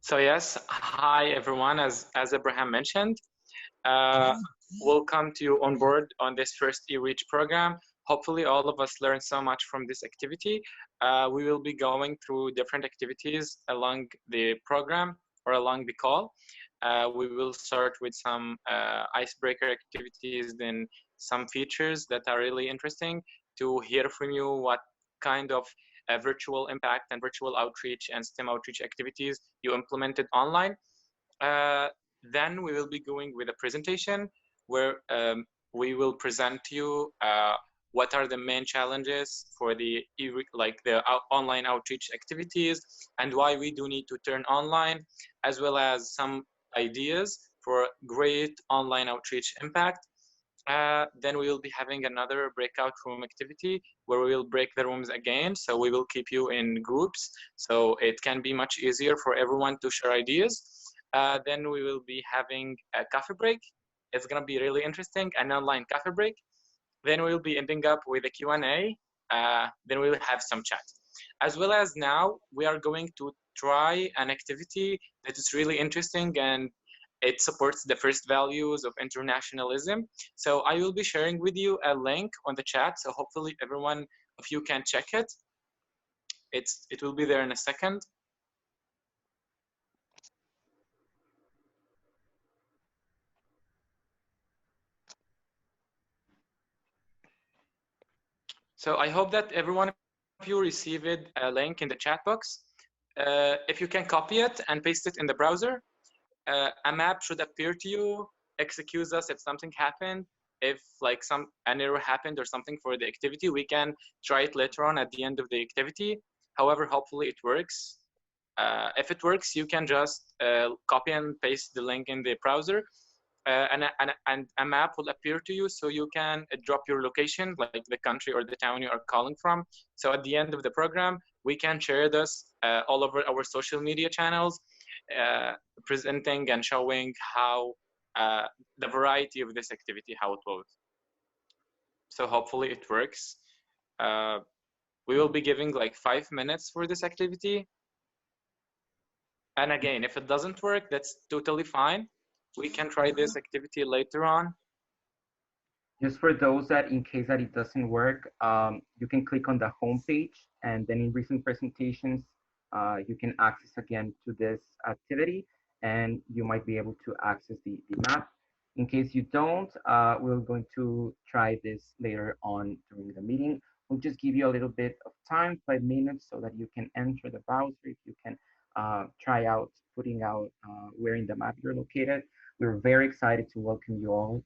So yes, hi everyone. As Abraham mentioned, uh, welcome to you on board on this first eReach program. Hopefully, all of us learn so much from this activity. We will be going through different activities along the program or along the call. We will start with some icebreaker activities, then some features that are really interesting to hear from you what kind of virtual impact and virtual outreach and STEM outreach activities you implemented online. Uh, then we will be going with a presentation where we will present to you what are the main challenges for the online outreach activities and why we do need to turn online, as well as some ideas for great online outreach impact. Then we will be having another breakout room activity where we will break the rooms again. So we will keep you in groups so it can be much easier for everyone to share ideas. Then we will be having a coffee break. It's going to be really interesting, an online coffee break. Then we'll be ending up with a Q&A. Then we'll have some chat. As well as now, we are going to try an activity that is really interesting and it supports the first values of internationalism. So I will be sharing with you a link on the chat. So hopefully everyone of you can check it. It will be there in a second. So I hope that everyone of you received a link in the chat box. If you can copy it and paste it in the browser, a map should appear to you, excuse us if something happened. If like an error happened or something for the activity, we can try it later on at the end of the activity. However, hopefully it works. If it works, you can just copy and paste the link in the browser. And a map will appear to you, so you can drop your location, like the country or the town you are calling from. So at the end of the program, we can share this all over our social media channels, presenting and showing how the variety of this activity, how it goes. So hopefully it works. We will be giving like 5 minutes for this activity. And again, if it doesn't work, that's totally fine. We can try this activity later on. Just for those that, in case that it doesn't work, you can click on the home page, and then in recent presentations, you can access again to this activity, and you might be able to access the map. In case you don't, we're going to try this later on during the meeting. We'll just give you a little bit of time, 5 minutes, so that you can enter the browser, if you can try out putting out where in the map you're located. We're very excited to welcome you all.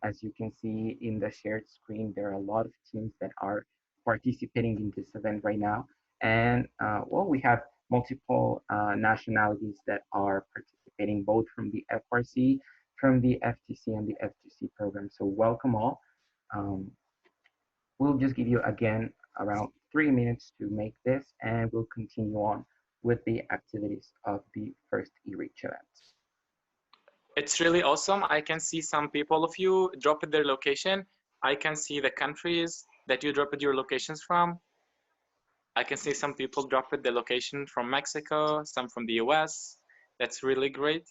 As you can see in the shared screen, there are a lot of teams that are participating in this event right now. And well, we have multiple nationalities that are participating, both from the FRC, from the FTC, and the FTC program. So welcome all. We'll just give you again around 3 minutes to make this, and we'll continue on with the activities of the first eReach event. It's really awesome. I can see some people of you dropped their location. I can see the countries that you dropped your locations from. I can see some people dropped the location from Mexico, some from the US. That's really great.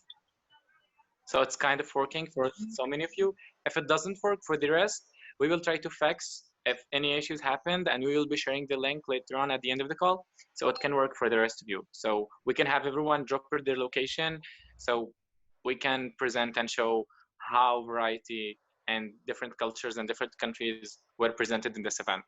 So it's kind of working for so many of you. If it doesn't work for the rest, we will try to fix if any issues happened, and we will be sharing the link later on at the end of the call so it can work for the rest of you. So we can have everyone drop their location so we can present and show how variety and different cultures and different countries were presented in this event.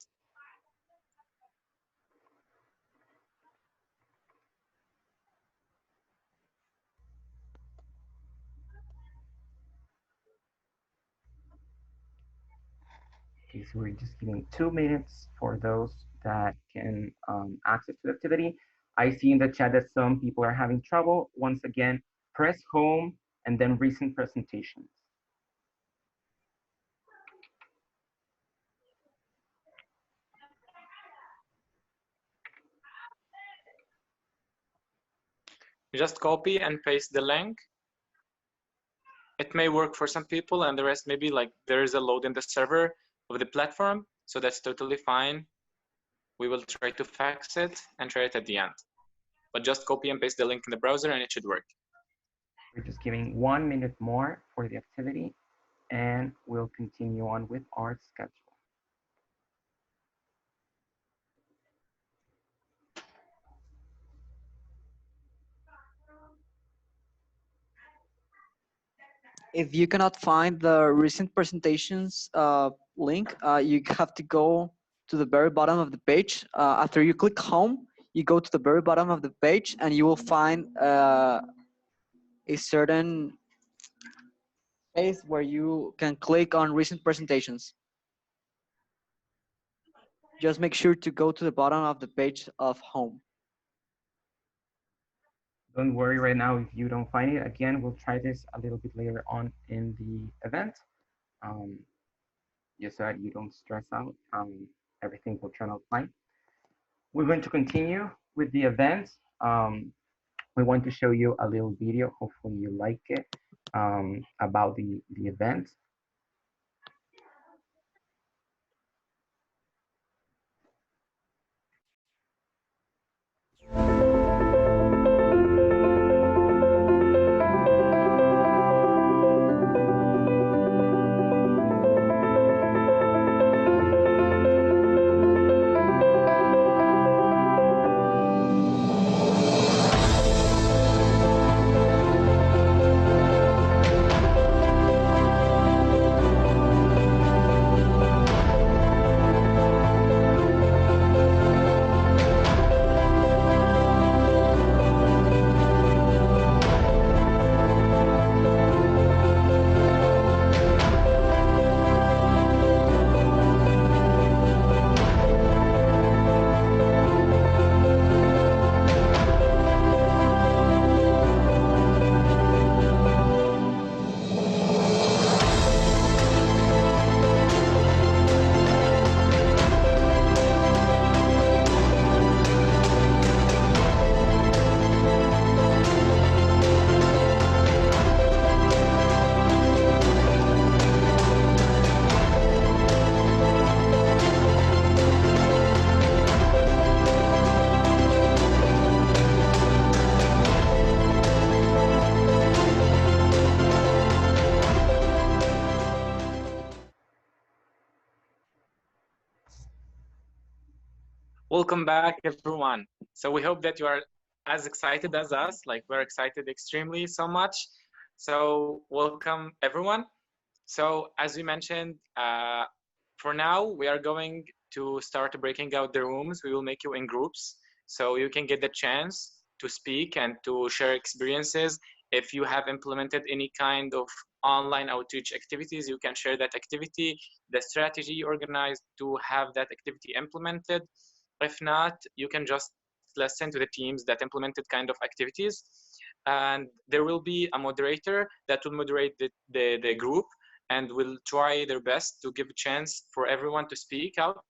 Okay, so we're just giving 2 minutes for those that can access the activity. I see in the chat that some people are having trouble. Once again, press home and then recent presentations. Just copy and paste the link. It may work for some people, and the rest maybe like there is a load in the server of the platform, so that's totally fine. We will try to fix it and try it at the end. but just copy and paste the link in the browser and it should work. We're just giving 1 minute more for the activity, and we'll continue on with our schedule. If you cannot find the recent presentations link, you have to go to the very bottom of the page. After you click home, you go to the very bottom of the page and you will find a certain space where you can click on recent presentations. Just make sure to go to the bottom of the page of home. Don't worry right now if you don't find it. Again, we'll try this a little bit later on in the event. Just so that you don't stress out. Everything will turn out fine. We're going to continue with the event. We want to show you a little video. Hopefully you like it, about the event. Welcome back, everyone. So we hope that you are as excited as us. Like, we're excited extremely so much. So welcome, everyone. So as we mentioned, for now, we are going to start breaking out the rooms. We will make you in groups so you can get the chance to speak and to share experiences. If you have implemented any kind of online outreach activities, you can share that activity, the strategy you organized to have that activity implemented. If not, you can just listen to the teams that implemented kind of activities. And there will be a moderator that will moderate the group and will try their best to give a chance for everyone to speak out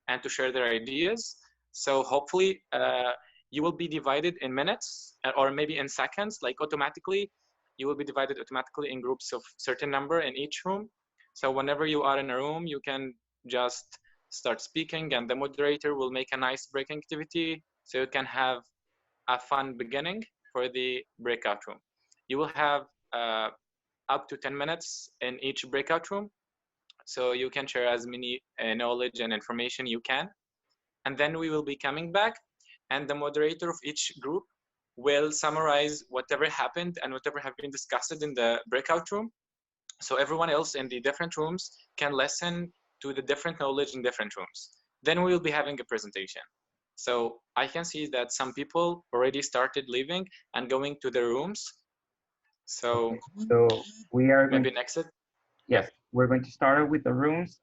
and to share their ideas. So hopefully you will be divided in minutes or maybe in seconds, like automatically. You will be divided automatically in groups of certain number in each room. So whenever you are in a room, you can just start speaking and the moderator will make a nice breaking activity so you can have a fun beginning for the breakout room. You will have up to 10 minutes in each breakout room, so you can share as many knowledge and information you can. And then we will be coming back and the moderator of each group will summarize whatever happened and whatever have been discussed in the breakout room. So everyone else in the different rooms can listen to the different knowledge in different rooms. Then we will be having a presentation. So I can see that some people already started leaving and going to their rooms. So, okay. So we are going maybe an exit. Yes, we're going to start with the rooms.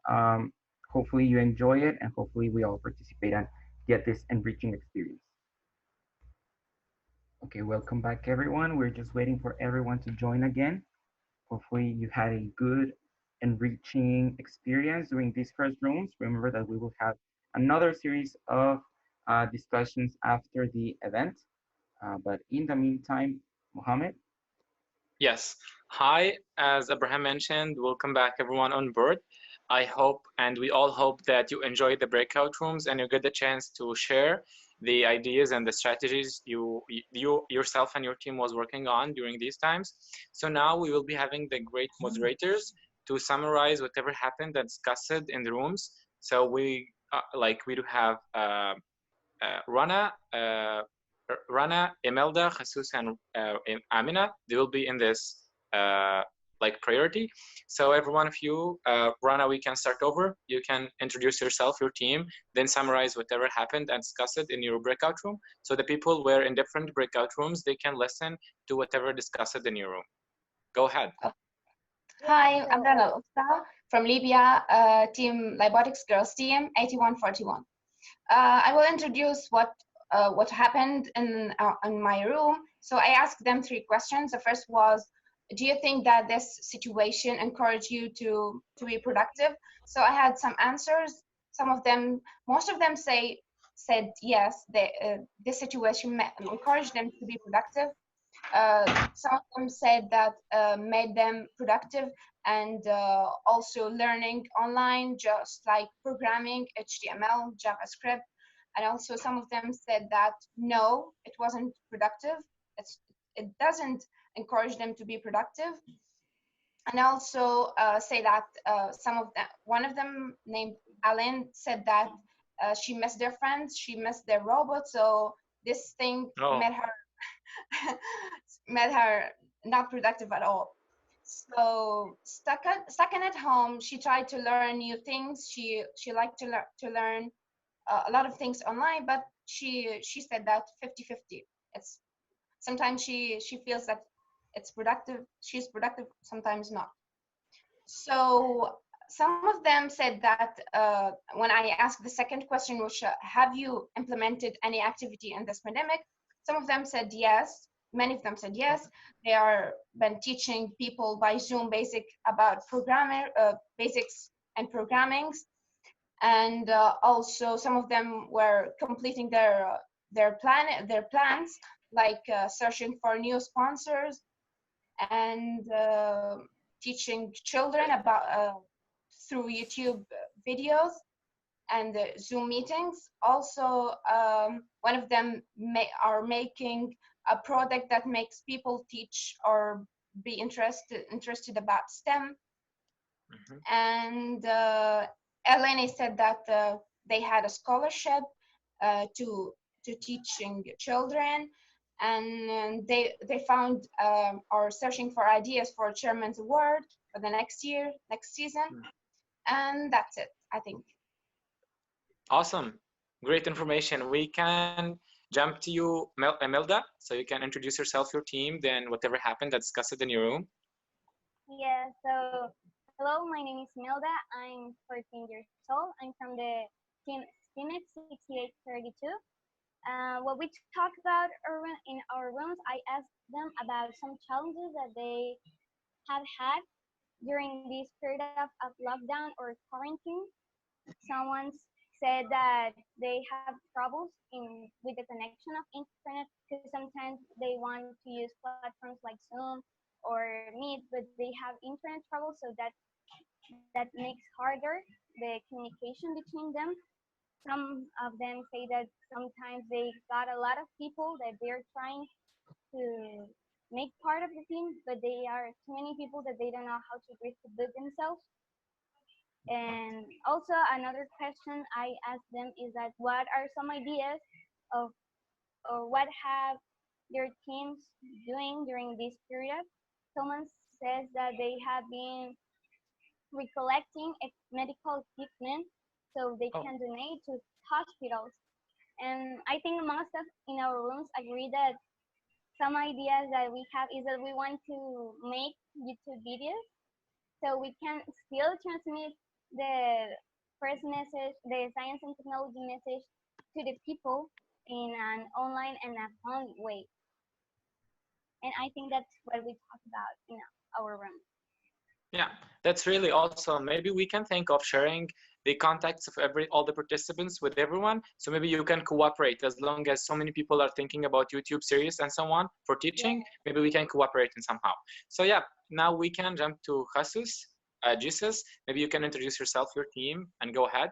Hopefully you enjoy it and hopefully we all participate and get this enriching experience. Okay, welcome back everyone. We're just waiting for everyone to join again. Hopefully you had a good enriching experience during these first rooms. Remember that we will have another series of discussions after the event. But in the meantime, Mohammed. Yes. Hi, as Abraham mentioned, welcome back everyone on board. I hope and we all hope that you enjoy the breakout rooms and you get the chance to share the ideas and the strategies you yourself and your team was working on during these times. So now we will be having the great moderators to summarize whatever happened and discuss it in the rooms. So we we do have Rana, Imelda, Jesus, and Amina. They will be in this priority. So every one of you, Rana, we can start over. You can introduce yourself, your team, then summarize whatever happened and discuss it in your breakout room. So the people were in different breakout rooms, they can listen to whatever discussed in your room. Go ahead. Hi, I'm Rana from Libya, team Lybotics Girls Team 8141. I will introduce what happened in my room. So I asked them 3 questions. The first was, do you think that this situation encouraged you to be productive? So I had some answers. Most of them said yes. This situation encouraged them to be productive. Some of them said that made them productive, and also learning online, just like programming, HTML, JavaScript. And also some of them said that no, it wasn't productive. It doesn't encourage them to be productive. And also say that one of them named Alan said that she missed their friends, she missed their robots, so this thing made her not productive at all. So stuck at home, she tried to learn new things. She liked to learn a lot of things online, but she said that 50-50. It's sometimes she feels that it's productive. She's productive, sometimes not. So some of them said that when I asked the second question, which have you implemented any activity in this pandemic? Some of them said yes. Many of them said yes. They are been teaching people by Zoom about basics and programmings, and also some of them were completing their plans, like searching for new sponsors and teaching children about through YouTube videos and Zoom meetings. Also, one of them are making a product that makes people teach or be interested about STEM. Mm-hmm. And Eleni said that they had a scholarship to teaching children, and they found or searching for ideas for a chairman's award for the next season. Mm-hmm. And that's it, I think. Awesome, great information. We can jump to you, Imelda, so you can introduce yourself, your team, then whatever happened, discuss it in your room. Yeah, so hello, my name is Imelda. I'm 14 years old. I'm from the team STEAMex 6832. What we talked about in our rooms, I asked them about some challenges that they have had during this period of lockdown or quarantine. Someone said that they have troubles with the connection of internet, because sometimes they want to use platforms like Zoom or Meet, but they have internet trouble, so that makes harder the communication between them. Some of them say that sometimes they got a lot of people that they're trying to make part of the team, but they are too many people that they don't know how to distribute themselves. And also another question I asked them is that what are some ideas of or what have their teams doing during this period? Someone says that they have been recollecting medical equipment so they can donate to hospitals. And I think most of in our rooms agree that some ideas that we have is that we want to make YouTube videos so we can still transmit the first message, the science and technology message, to the people in an online and a fun way. And I think that's what we talk about in our room. Yeah, that's really awesome. Maybe we can think of sharing the contacts of all the participants with everyone. So maybe you can cooperate, as long as so many people are thinking about YouTube series and so on for teaching. Yeah. Maybe we can cooperate in somehow. So yeah, now we can jump to Jesus. Maybe you can introduce yourself, your team, and go ahead.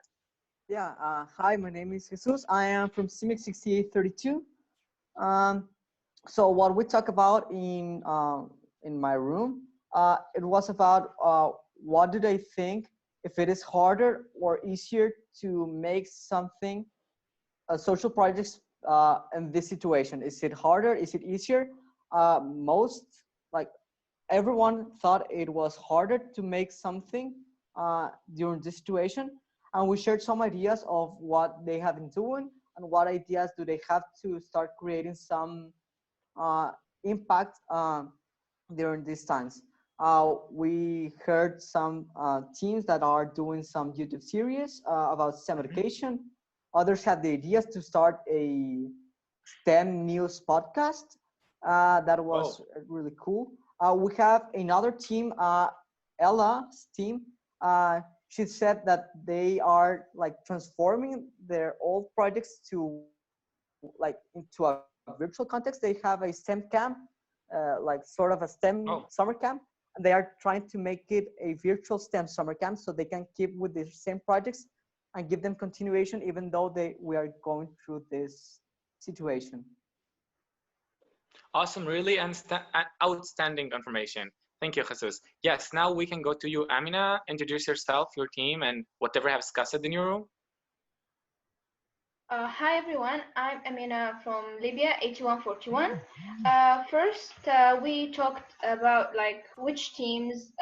Yeah, hi, my name is Jesus. I am from STEAMex 6832. Um, so what we talk about in my room, it was about what do they think if it is harder or easier to make something, social projects in this situation. Is it harder? Is it easier? Most like everyone thought it was harder to make something during this situation, and we shared some ideas of what they have been doing and what ideas do they have to start creating some uh, impact during these times. We heard some teams that are doing some YouTube series about STEM education. Others have the ideas to start a STEM news podcast. That was really cool. We have another team, Ella's team. She said that they are like transforming their old projects to like into a virtual context. They have a STEM camp, like sort of a STEM Oh, summer camp, and they are trying to make it a virtual STEM summer camp so they can keep with the same projects and give them continuation even though we are going through this situation. awesome, really outstanding information. Thank you, Jesus. Yes, now we can go to you, Amina. Introduce yourself, your team, and whatever you have discussed in your room. Hi everyone, I'm Amina from Libya, 8141. First, we talked about like which teams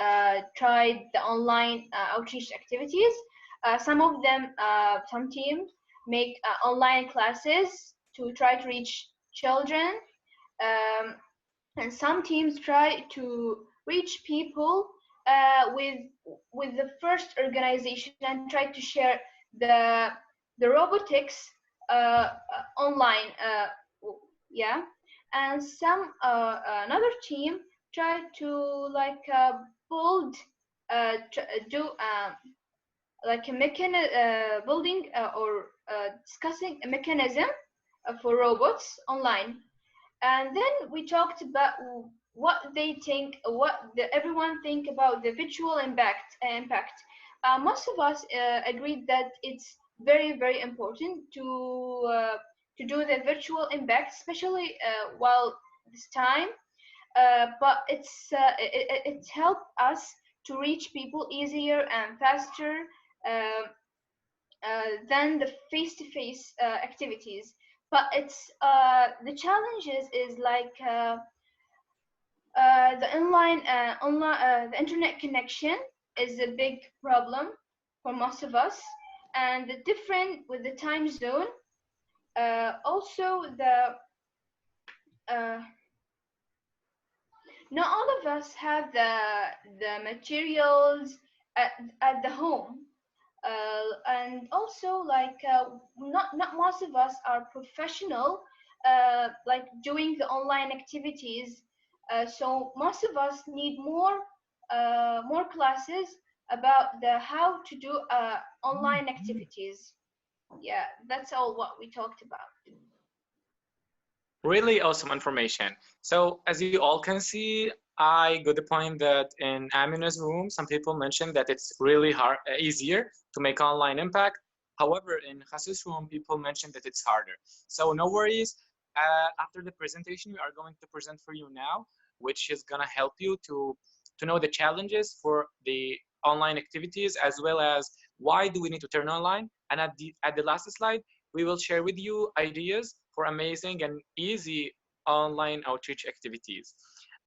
tried the online outreach activities. Some teams make online classes to try to reach children, um, and some teams try to reach people with the first organization and try to share the robotics online, yeah. And some another team try to like build do like a building or discussing a mechanism for robots online. And then we talked about what they think, everyone think about the visual impact. Most of us agreed that it's very important to do the virtual impact, especially while this time. But it helped us to reach people easier and faster uh, than the face-to-face activities. But it's the challenges is like the internet connection is a big problem for most of us, and the different with the time zone. Also, uh, not all of us have the materials at, at the home, and also like not most of us are professional like doing the online activities, so most of us need more classes about the how to do online activities. Yeah, that's all what we talked about. Really awesome information. So as you all can see, I got the point that in Amina's room, some people mentioned that it's really hard, easier to make online impact. However, in Jesus' room, people mentioned that it's harder. So no worries. After the presentation, we are going to present for you now, which is gonna help you to know the challenges for the online activities as well as why do we need to turn online. And at the last slide, we will share with you ideas for amazing and easy online outreach activities.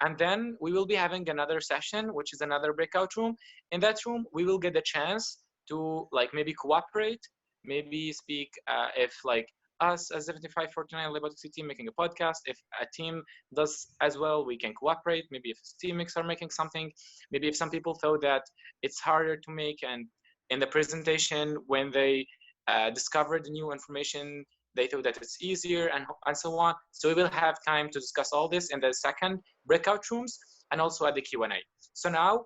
And then we will be having another session, which is another breakout room. In that room, we will get the chance to like maybe cooperate, maybe speak if like us as 7549 Lybotics Youth Team making a podcast, if a team does as well, we can cooperate. Maybe if STEAMex are making something, maybe if some people thought that it's harder to make and in the presentation when they discovered new information, they thought that it's easier and so on. So we will have time to discuss all this in the second breakout rooms and also at the Q&A. So now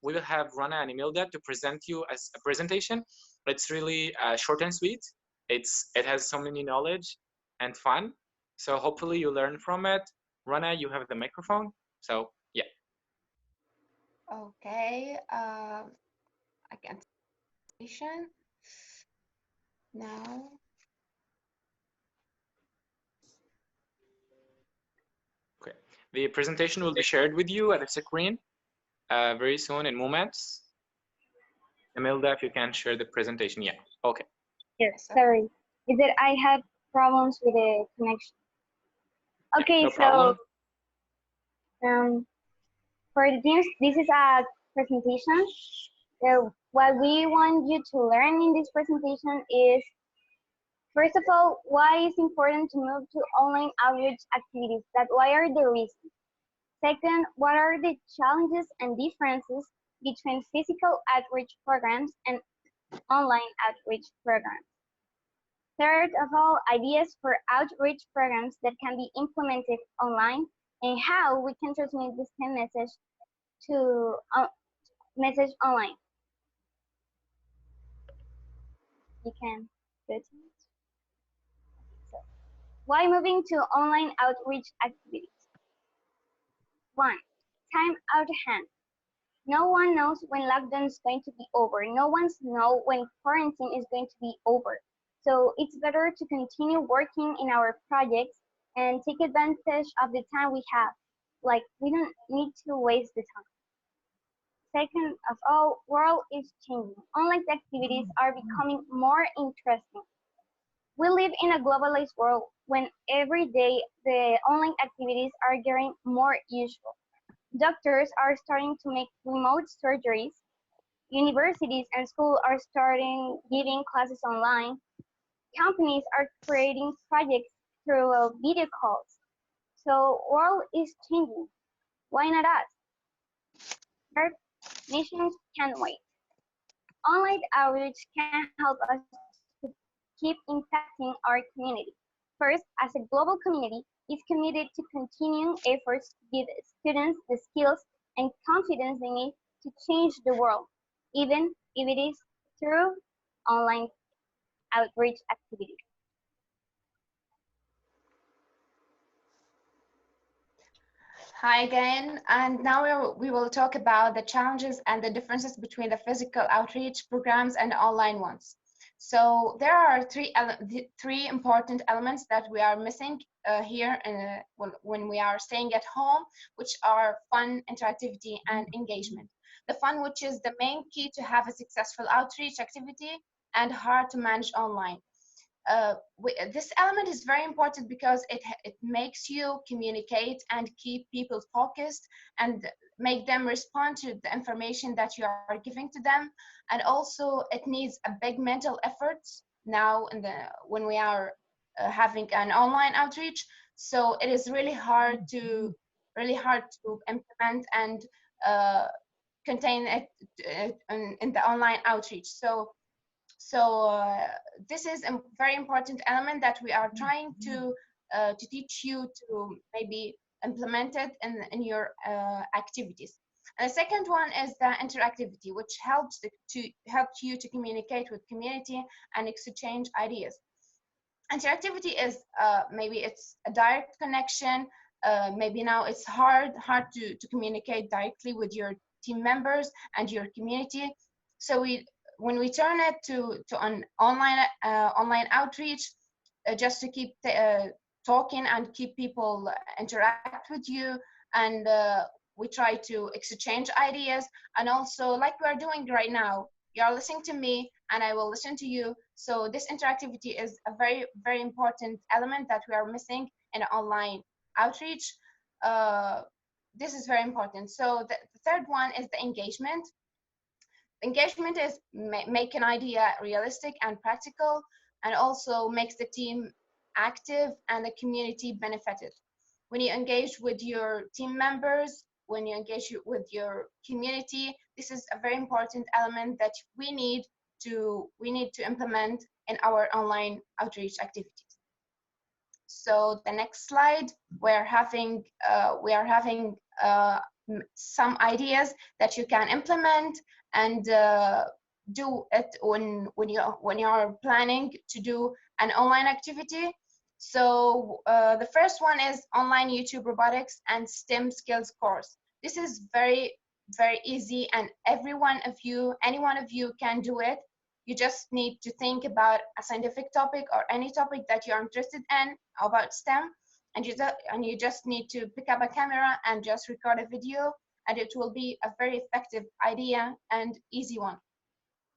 we will have Rana and Emilda to present you as a presentation. It's really short and sweet. It has so many knowledge and fun. So hopefully you learn from it. Rana, you have the microphone. So yeah. Okay. I can station. Now. Okay. The presentation will be shared with you at the screen very soon in moments. Imelda, if you can share the presentation. Yeah. Okay. Yes, sorry. Is that I have problems with the connection. Okay, No problem. for the teams, this is a presentation. What we want you to learn in this presentation is, first of all, why it's important to move to online outreach activities. What are the reasons? Second, what are the challenges and differences between physical outreach programs and online outreach programs? Third of all, ideas for outreach programs that can be implemented online and how we can transmit the same message to message online. You can go to it. So, why moving to online outreach activities? 1. Time out hand. No one knows when lockdown is going to be over. No one knows when quarantine is going to be over. So it's better to continue working in our projects and take advantage of the time we have. Like, we don't need to waste the time. Second of all, world is changing. Online activities are becoming more interesting. We live in a globalized world when every day the online activities are getting more usual. Doctors are starting to make remote surgeries. Universities and schools are starting giving classes online. Companies are creating projects through video calls. So world is changing. Why not us? Third, nations can wait. Online outreach can help us to keep impacting our community. First, as a global community is committed to continuing efforts to give students the skills and confidence they need to change the world, even if it is through online outreach activities. Hi again, and now we will talk about the challenges and the differences between the physical outreach programs and online ones. So there are three important elements that we are missing here when we are staying at home, which are fun, interactivity, and engagement. The fun, which is the main key to have a successful outreach activity, and hard to manage online. This element is very important because it makes you communicate and keep people focused and make them respond to the information that you are giving to them. And also it needs a big mental effort now when we are having an online outreach. So it is really hard to implement and contain it in the online outreach. So this is a very important element that we are trying to teach you to maybe implement it in your activities. And the second one is the interactivity, which helps you to communicate with community and exchange ideas. Interactivity is maybe it's a direct connection. Maybe now it's hard to communicate directly with your team members and your community. So when we turn it to an online outreach, just to keep talking and keep people interact with you, and we try to exchange ideas, and also like we're doing right now, you're listening to me and I will listen to you. So this interactivity is a very important element that we are missing in online outreach. This is very important. So the third one is the engagement. Engagement is make an idea realistic and practical, and also makes the team active and the community benefited. When you engage with your team members, when you engage with your community, this is a very important element that we need to implement in our online outreach activities. So the next slide, we're having some ideas that you can implement and do it when you are planning to do an online activity. So the first one is online YouTube robotics and STEM skills course. This is very easy, and any one of you can do it. You just need to think about a scientific topic or any topic that you're interested in about STEM, and you just need to pick up a camera and just record a video, and it will be a very effective idea and easy one.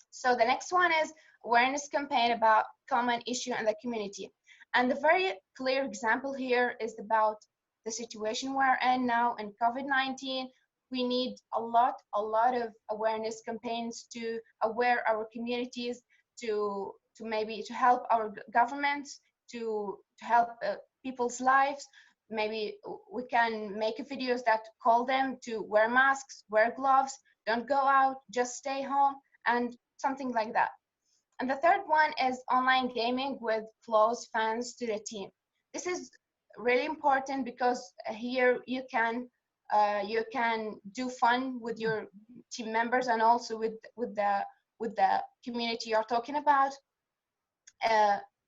So the next one is awareness campaign about common issue in the community. And the very clear example here is about the situation we're in now in COVID-19. We need a lot of awareness campaigns to aware our communities, to maybe to help our governments, to help people's lives. Maybe we can make videos that call them to wear masks, wear gloves, don't go out, just stay home, and something like that. And the third one is online gaming with close fans to the team. This is really important because here you can do fun with your team members and also with the community you're talking about.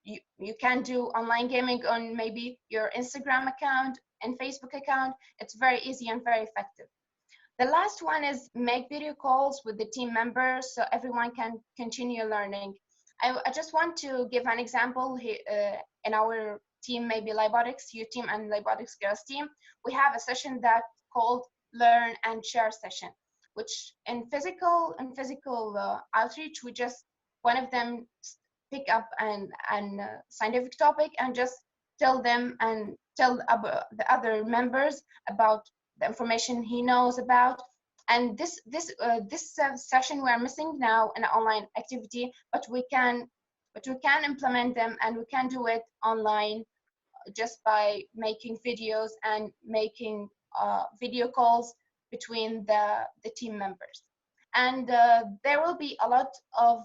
You can do online gaming on maybe your Instagram account and Facebook account. It's very easy and very effective. The last one is make video calls with the team members so everyone can continue learning. I just want to give an example here, in our team, maybe Lybotics Youth Team and Lybotics Girls Team. We have a session that called Learn and Share session, which in physical outreach, we just, one of them pick up an scientific topic and just tell them and tell the other members about the information he knows about. And this session we're missing now in an online activity, but we can implement them, and we can do it online just by making videos and making video calls between the team members. And there will be a lot of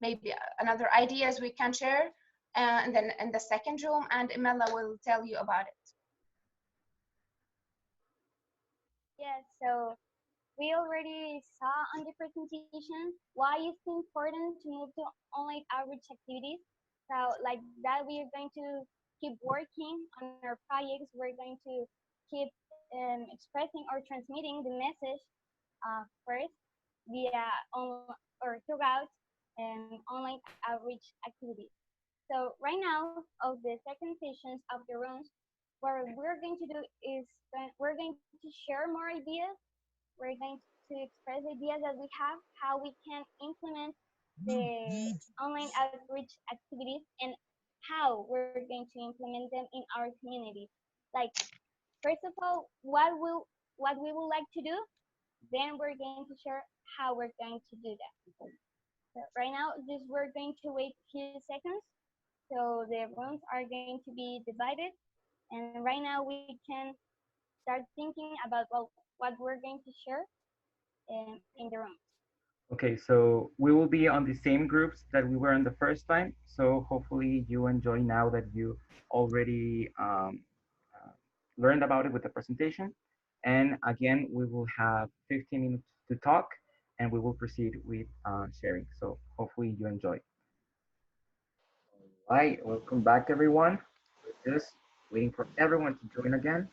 maybe another ideas we can share, and then in the second room, and Imela will tell you about it. Yes, so we already saw on the presentation why it's important to move to online outreach activities. So like that, we are going to keep working on our projects. We're going to keep expressing or transmitting the message first via or throughout online outreach activities. So right now, of the second sessions of the rooms, what we're going to do is we're going to share more ideas. We're going to express ideas that we have, how we can implement the online outreach activities, and how we're going to implement them in our community. Like, first of all, what we would like to do, then we're going to share how we're going to do that. So right now, we're going to wait a few seconds. So the rooms are going to be divided. And right now we can start thinking about what we're going to share in the rooms. Okay, so we will be on the same groups that we were in the first time. So hopefully you enjoy now that you already learned about it with the presentation. And again, we will have 15 minutes to talk, and we will proceed with sharing. So hopefully you enjoy. All right, welcome back everyone. We're just waiting for everyone to join again.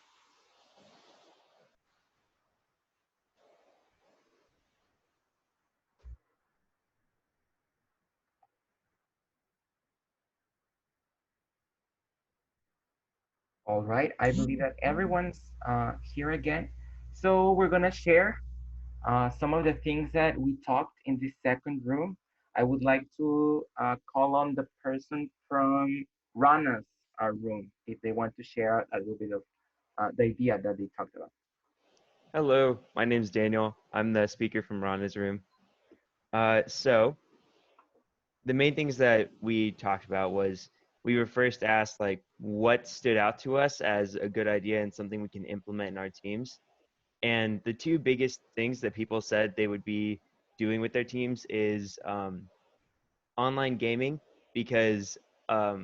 All right, I believe that everyone's here again. So we're gonna share some of the things that we talked in the second room. I would like to call on the person from Rana's room if they want to share a little bit of the idea that they talked about. Hello, my name's Daniel. I'm the speaker from Rana's room. So the main things that we talked about was we were first asked like what stood out to us as a good idea and something we can implement in our teams. And the two biggest things that people said they would be doing with their teams is online gaming, because a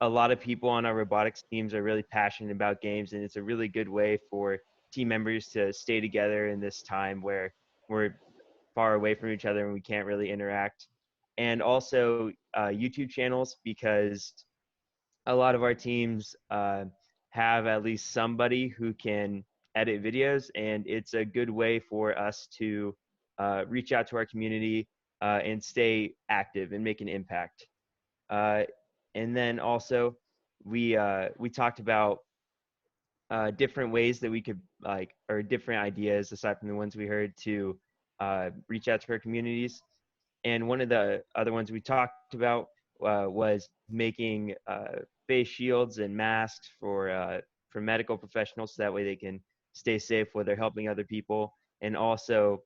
lot of people on our robotics teams are really passionate about games, and it's a really good way for team members to stay together in this time where we're far away from each other and we can't really interact. And also YouTube channels, because a lot of our teams have at least somebody who can edit videos, and it's a good way for us to reach out to our community and stay active and make an impact. Uh, and then also we talked about different ways that we could like, or different ideas aside from the ones we heard to reach out to our communities. And one of the other ones we talked about was making face shields and masks for medical professionals, so that way they can stay safe while they're helping other people. And also,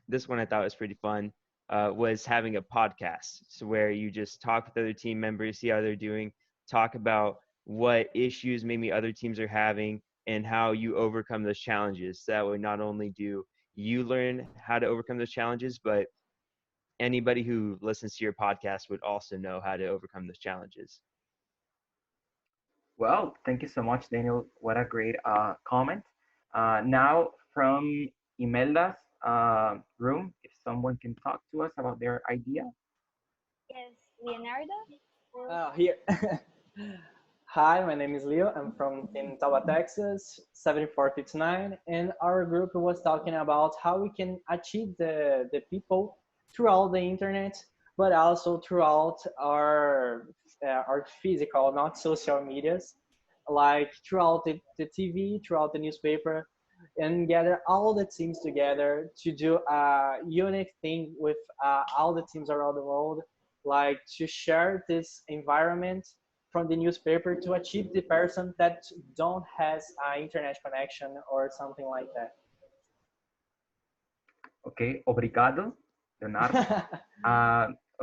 this one I thought was pretty fun, was having a podcast, so where you just talk with other team members, see how they're doing, talk about what issues maybe other teams are having and how you overcome those challenges. So that way, not only do you learn how to overcome those challenges, but anybody who listens to your podcast would also know how to overcome those challenges. Well, thank you so much, Daniel. What a great comment. Now, from Imelda's room, if someone can talk to us about their idea. Yes, Leonardo. Here. Hi, my name is Leo. I'm from in Tauba, Texas, 7459, and our group was talking about how we can achieve the people throughout the internet, but also throughout our physical, not social medias, like throughout the TV, throughout the newspaper, and gather all the teams together to do a unique thing with all the teams around the world, like to share this environment from the newspaper to achieve the person that don't has an internet connection or something like that. Okay, obrigado, Leonardo.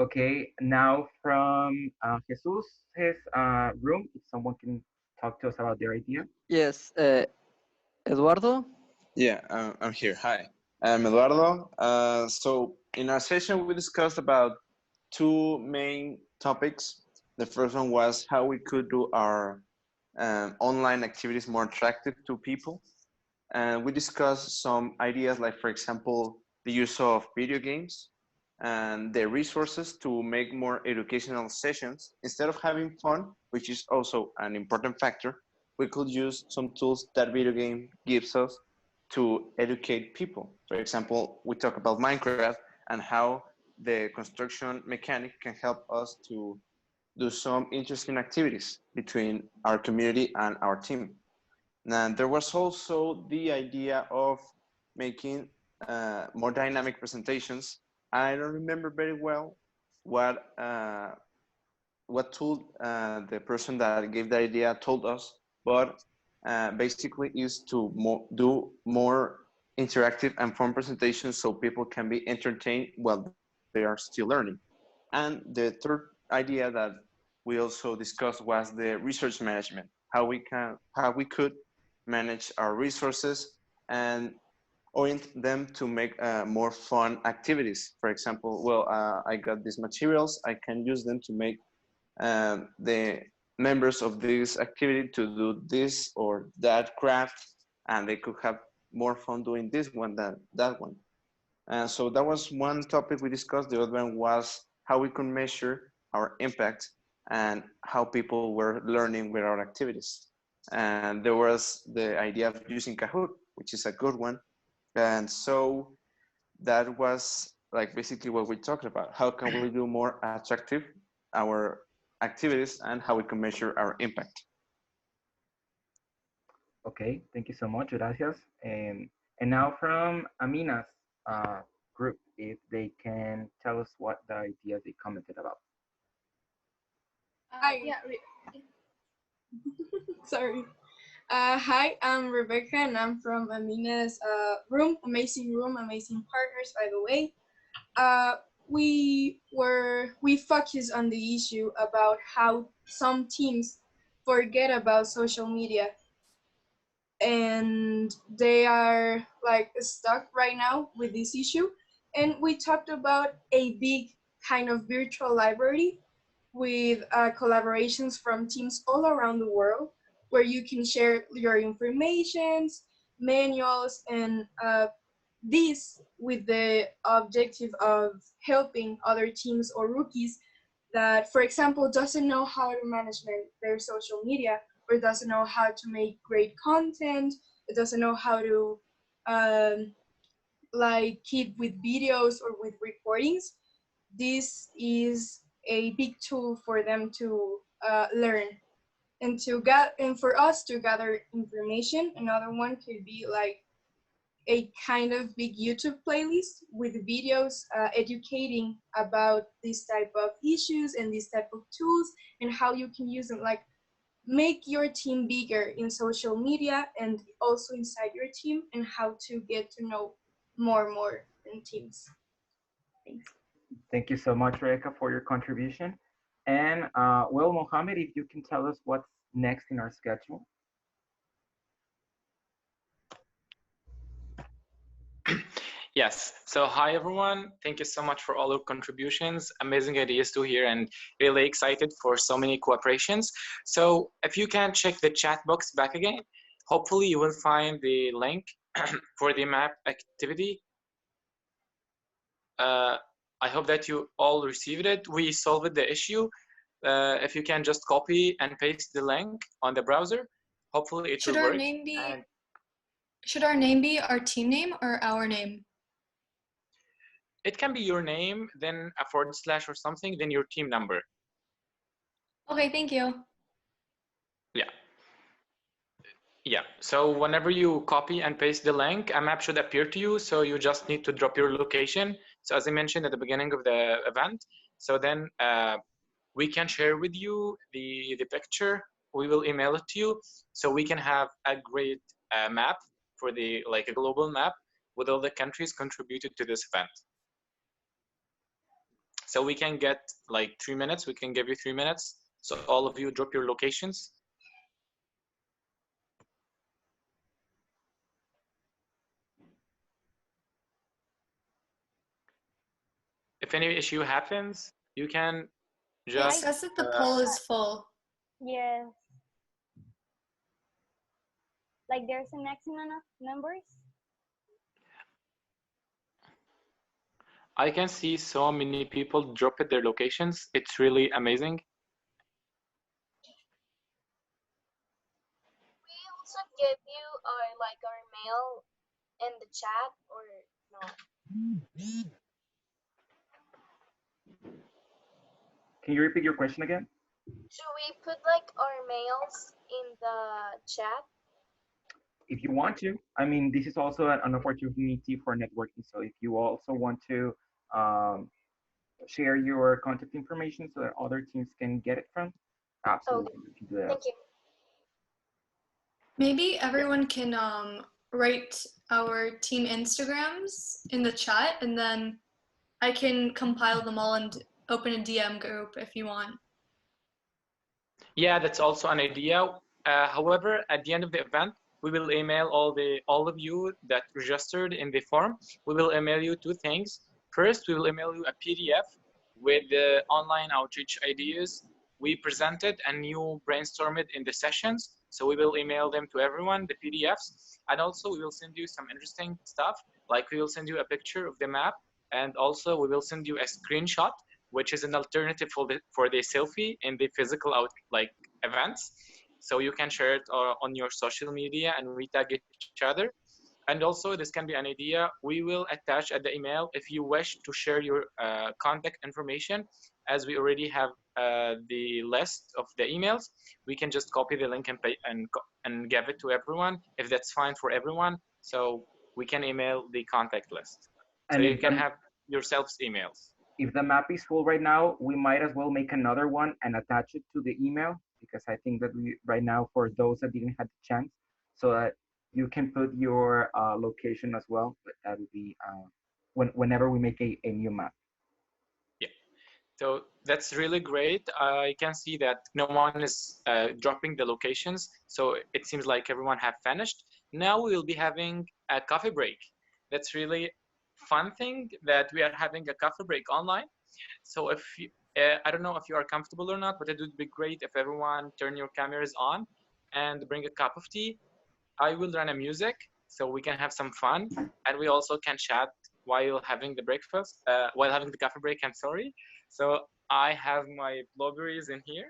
Okay, now from Jesus' room, if someone can talk to us about their idea. Yes, Eduardo. Yeah, I'm here. Hi, I'm Eduardo. So in our session, we discussed about two main topics. The first one was how we could do our online activities more attractive to people. And we discussed some ideas like, for example, the use of video games and the resources to make more educational sessions. Instead of having fun, which is also an important factor, we could use some tools that video game gives us to educate people. For example, we talk about Minecraft and how the construction mechanic can help us to do some interesting activities between our community and our team. And there was also the idea of making more dynamic presentations. I don't remember very well what tool the person that gave the idea told us, but basically is to do more interactive and fun presentations so people can be entertained while they are still learning. And the third idea that we also discussed was the resource management, how we could manage our resources and orient them to make more fun activities. For example, well, I got these materials, I can use them to make the members of this activity to do this or that craft, and they could have more fun doing this one than that one. So that was one topic we discussed. The other one was how we can measure our impact and how people were learning with our activities. And there was the idea of using Kahoot, which is a good one. And so that was like basically what we talked about. How can we do more attractive our activities and how we can measure our impact? Okay, thank you so much, gracias. And now from Amina's group, if they can tell us what the idea they commented about. Yeah. Sorry. Hi, I'm Rebecca, and I'm from Amina's room. Amazing room, amazing partners, by the way. We focus on the issue about how some teams forget about social media, and they are like stuck right now with this issue. And we talked about a big kind of virtual library with collaborations from teams all around the world, where you can share your informations, manuals, and this with the objective of helping other teams or rookies that, for example, doesn't know how to manage their social media, or doesn't know how to make great content, it doesn't know how to like keep with videos or with recordings. this is a big tool for them to learn and for us to gather information. Another one could be like a kind of big YouTube playlist with videos educating about this type of issues and this type of tools and how you can use them. Like make your team bigger in social media and also inside your team, and how to get to know more in teams. Thanks. Thank you so much, Reka, for your contribution. And well, Mohammed, if you can tell us what's next in our schedule. Yes. So hi everyone. Thank you so much for all your contributions. Amazing ideas to hear and really excited for so many cooperations. So if you can check the chat box back again, hopefully you will find the link for the map activity. I hope that you all received it. We solved the issue. If you can just copy and paste the link on the browser, hopefully it will work. Should our name be our team name or our name? It can be your name, then a forward slash or something, then your team number. Okay, thank you. Yeah, so whenever you copy and paste the link, a map should appear to you. So you just need to drop your location. So as I mentioned at the beginning of the event, so then we can share with you the picture. We will email it to you. So we can have a great map for like a global map with all the countries contributed to this event. So we can get like 3 minutes. We can give you 3 minutes. So all of you drop your locations. If any issue happens, you can just. It says that the poll is full. Yes. Like there's a maximum of members? I can see so many people dropped their locations. It's really amazing. We also give you our mail in the chat or no? Can you repeat your question again? Should we put like our mails in the chat? If you want to. I mean, this is also an opportunity for networking. So if you also want to share your contact information so that other teams can get it from, absolutely, you can do that. Thank you. Maybe everyone can write our team Instagrams in the chat, and then I can compile them all and open a DM group if you want. Yeah, that's also an idea. However, at the end of the event, we will email all of you that registered in the form. We will email you 2 things. First, we will email you a PDF with the online outreach ideas we presented and you brainstormed in the sessions. So we will email them to everyone, the PDFs. And also we will send you some interesting stuff. Like we will send you a picture of the map. And also we will send you a screenshot, which is an alternative for the selfie in the physical events. So you can share it on your social media and we tag each other. And also this can be an idea. We will attach at the email if you wish to share your contact information. As we already have the list of the emails, we can just copy the link and give it to everyone if that's fine for everyone. So we can email the contact list. So you can have yourselves emails. If the map is full right now, we might as well make another one and attach it to the email, because I think that we right now, for those that didn't have the chance, so that you can put your location as well. But that would be whenever we make a new map. Yeah, so that's really great. I can see that no one is dropping the locations, so it seems like everyone have finished. Now we will be having a coffee break. That's really fun thing that we are having a coffee break online. So if you, I don't know if you are comfortable or not, but it would be great if everyone turn your cameras on and bring a cup of tea. I will run a music so we can have some fun, and we also can chat while having the breakfast, while having the coffee break. I'm sorry. So I have my blueberries in here.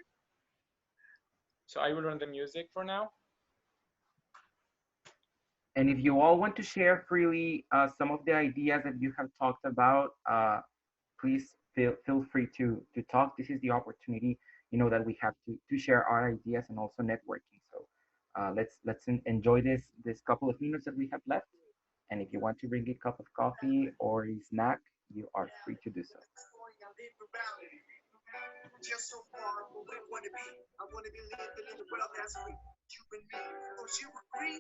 So I will run the music for now. And if you all want to share freely some of the ideas that you have talked about, please feel free to talk. This is the opportunity, that we have to share our ideas and also networking. So let's enjoy this couple of minutes that we have left. And if you want to bring a cup of coffee or a snack, you are free to do so. Just so far from where I want to be. I want to be living in a world that's free. You and me, don't you agree?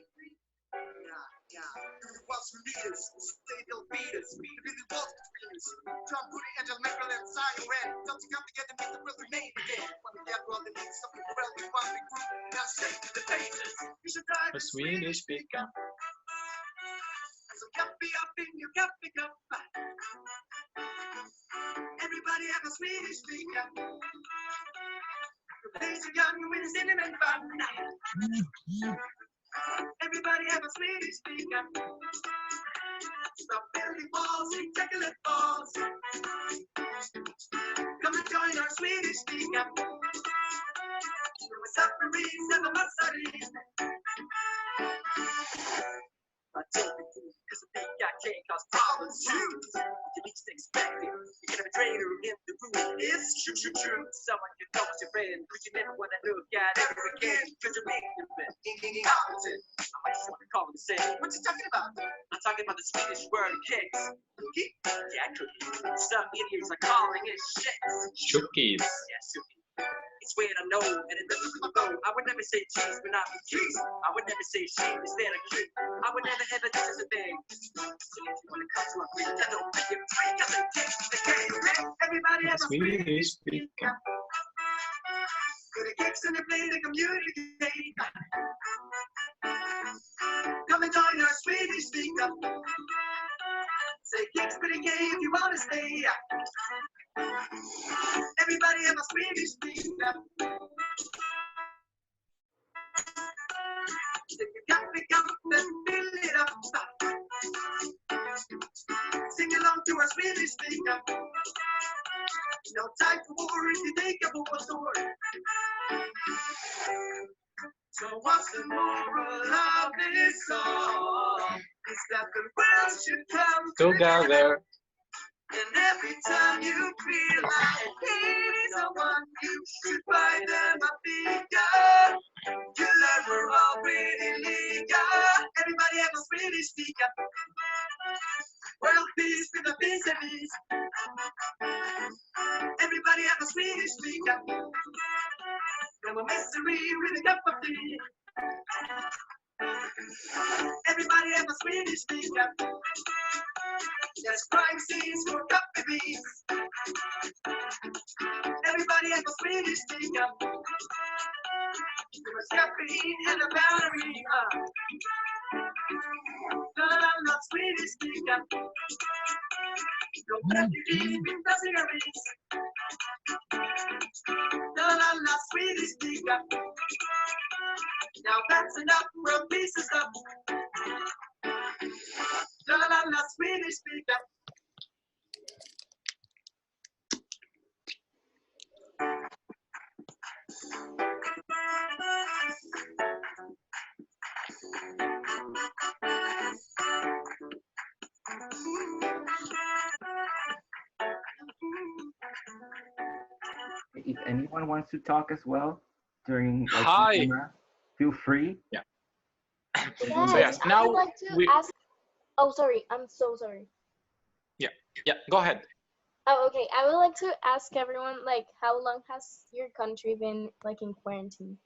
Yeah. You're the ones who lead us, say they'll beat us. The really walls between us. Tom, Puri, Angel, Michael, and Siren. Don't you come together, make the world remain again. When we gather all the needs, something well, we one big group. Now say to the faces, you should die the Swedish speaker. So copy up in your copy cup. Everybody have a Swedish speaker. Replace a young with a cinnamon bun. Everybody have a Swedish speaker. Stop building walls and chocolate balls. Come and join our Swedish speaker. We're submarines and the Massaries. I told you, cause a big guy can't cause problems too. You least expect it. You can have a traitor in the room. It's true. Someone you know is your friend, but you never wanna look at ever again. Cause you're ignorant, incompetent. I might just wanna call him the same. What you talking about? I'm talking about the Swedish word kicks. Cookie? Yeah, cookie. Some idiots are calling it shit. Cookies. Yeah, cookie. It's weird, I know, and it doesn't come go. I would never say cheese, but not be cheese. I would never say sheep instead of kid. I would never ever do such a thing. So if you want to come to a free, I don't think you're free, cause they take the game. Everybody has a Swedish speaker. Good at kicks and they play the community. Come and join our Swedish speaker. Say kicks pretty gay if you want to stay. Everybody have a Swedish speaker. If you got to come and fill it up. Sing along to our Swedish speaker. No time for war if you think of a story. So what's the moral of this song? It's that the world should come Together. And every time you feel like hating someone, you should buy them a figure. You learn we're already legal. Everybody have a Swedish speaker. World peace with a piece of peace. Everybody have a Swedish speaker. No mystery with a cup of tea. Everybody have a Swedish speaker. There's crime scenes for coffee beans. Everybody have a Swedish speaker. There's caffeine and a battery. La Swedish speaker. No refugees in the cigarettes. La Swedish speaker. Now that's enough for a piece of stuff. La Swedish speaker. If anyone wants to talk as well during Hi. camera, feel free. Yeah. Yes, So yes, I now would like to ask. Oh, sorry. I'm so sorry. Yeah, go ahead. Oh, okay. I would like to ask everyone, like, how long has your country been, like, in quarantine?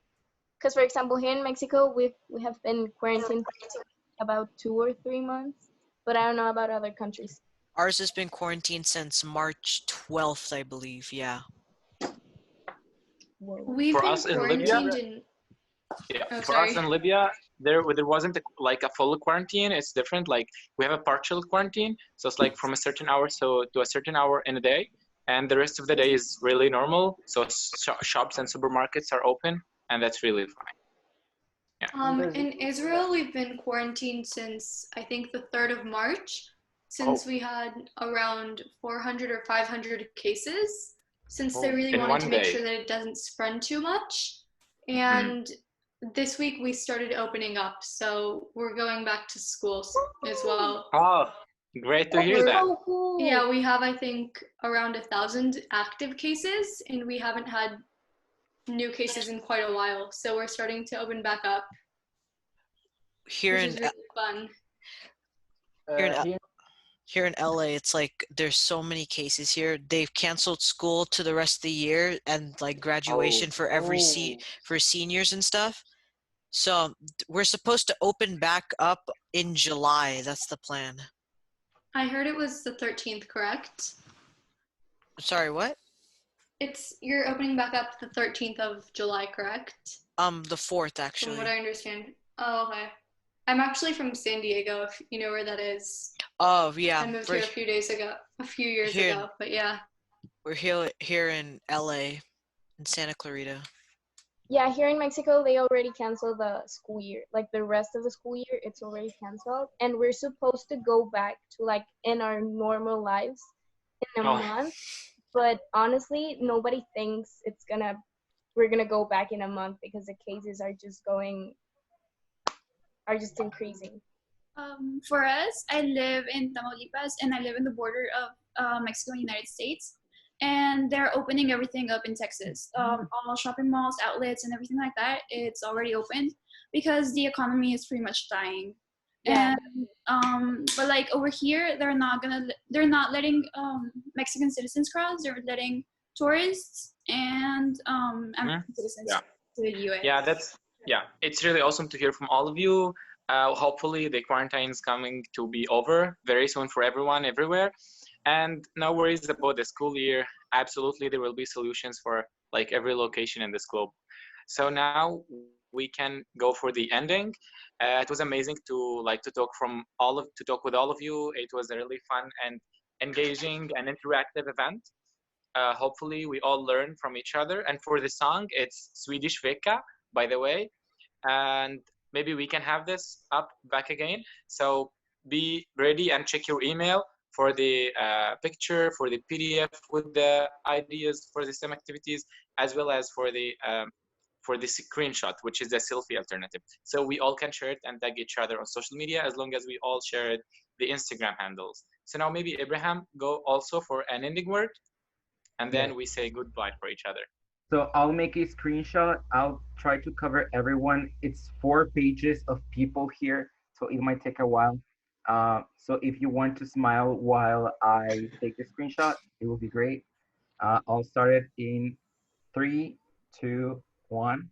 Because, for example, here in Mexico, we have been quarantined for about 2 or 3 months, but I don't know about other countries. Ours has been quarantined since March 12th, I believe. Yeah. We've For been us in quarantined Libya, in. yeah, Oh, for us sorry. in Libya, there wasn't like a full quarantine. It's different. Like we have a partial quarantine, so it's like from a certain hour to a certain hour in a day, and the rest of the day is really normal. So shops and supermarkets are open, and that's really fine. Yeah. In Israel, we've been quarantined since I think the 3rd of March, since we had around 400 or 500 cases, since they really In wanted to one make day. sure that it doesn't spread too much. And this week we started opening up, so we're going back to schools as well. Oh, Great to hear that. So cool. Yeah, we have, I think, around 1,000 active cases, and we haven't had new cases in quite a while. So we're starting to open back up, Here which in is really fun. here in Here, here in LA, it's like there's so many cases here. They've canceled school to the rest of the year and like graduation for every for seniors and stuff. So we're supposed to open back up in July. That's the plan. I heard it was the 13th, correct? Sorry, what? You're opening back up the 13th of July, correct? The 4th From actually. what I understand. Oh, okay. I'm actually from San Diego, if you know where that is. Oh yeah. I moved here a few years ago, but yeah. We're here in LA, in Santa Clarita. Yeah, here in Mexico, they already canceled the school year. Like the rest of the school year, it's already canceled. And we're supposed to go back to like in our normal lives in a month. But honestly, nobody thinks we're gonna go back in a month because the cases are just increasing. For us, I live in Tamaulipas and I live in the border of Mexico and United States. And they're opening everything up in Texas. All shopping malls, outlets, and everything like that, it's already open because the economy is pretty much dying. Yeah. And but like over here, they're not letting Mexican citizens cross. They're letting tourists and American citizens to the US. It's really awesome to hear from all of you. Hopefully the quarantine is coming to be over very soon for everyone everywhere. And no worries about the school year. Absolutely, there will be solutions for like every location in this globe. So now we can go for the ending. It was amazing to talk with all of you. It was a really fun and engaging and interactive event. Hopefully, we all learn from each other. And for the song, it's Swedish Vecka, by the way. And maybe we can have this up back again. So be ready and check your email for the picture, for the PDF with the ideas for the STEM activities, as well as for the screenshot, which is the selfie alternative. So we all can share it and tag each other on social media as long as we all share the Instagram handles. So now maybe Abraham, go also for an ending word, and then we say goodbye for each other. So I'll make a screenshot. I'll try to cover everyone. It's 4 pages of people here, so it might take a while. So if you want to smile while I take the screenshot, it will be great. I'll start it in 3, 2, 1.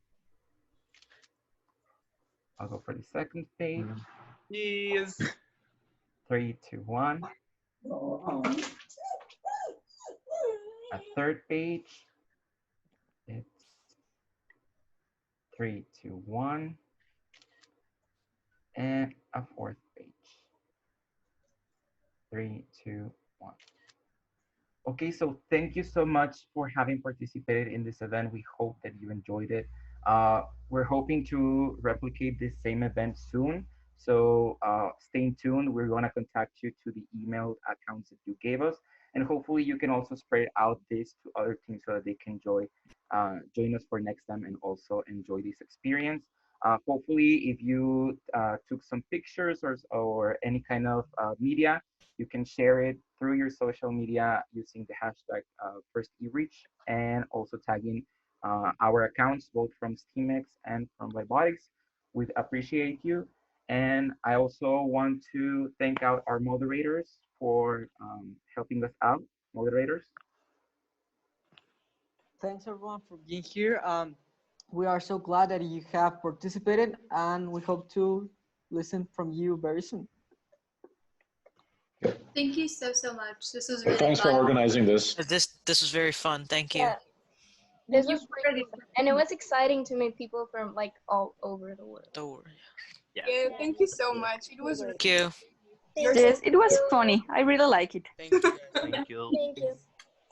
I'll go for the second page. Yes. 3, 2, 1. A third page. It's 3, 2, 1. And a fourth page. 3, 2, 1. Okay, so thank you so much for having participated in this event. We hope that you enjoyed it. We're hoping to replicate this same event soon. So stay tuned. We're going to contact you to the email accounts that you gave us. And hopefully you can also spread out this to other teams so that they can join us for next time and also enjoy this experience. Hopefully, if you took some pictures or any kind of media, you can share it through your social media using the hashtag first eReach and also tagging our accounts, both from STEAMex and from Lybotics. We appreciate you. And I also want to thank out our moderators for helping us out. Moderators. Thanks everyone for being here. We are so glad that you have participated, and we hope to listen from you very soon. Thank you so much. This was really Thanks fun. for organizing this. This was very fun. Thank you. Yeah. This was really fun. And it was exciting to meet people from like all over the world. Yeah, thank you so much. It was really Thank you. Yes, it was funny. I really like it. Thank you. Thank you.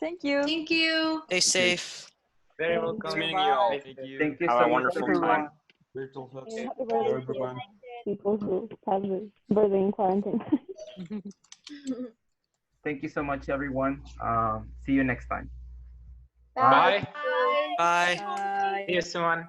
Thank you. Thank you. Stay safe. Very welcome. Thank you. Thank you Have so a much, wonderful everyone. time. Virtual hugs. Happy Hello, birthday everyone. to people who have the birthday in quarantine. Thank you so much, everyone. See you next time. Bye. Bye. Bye. See you soon.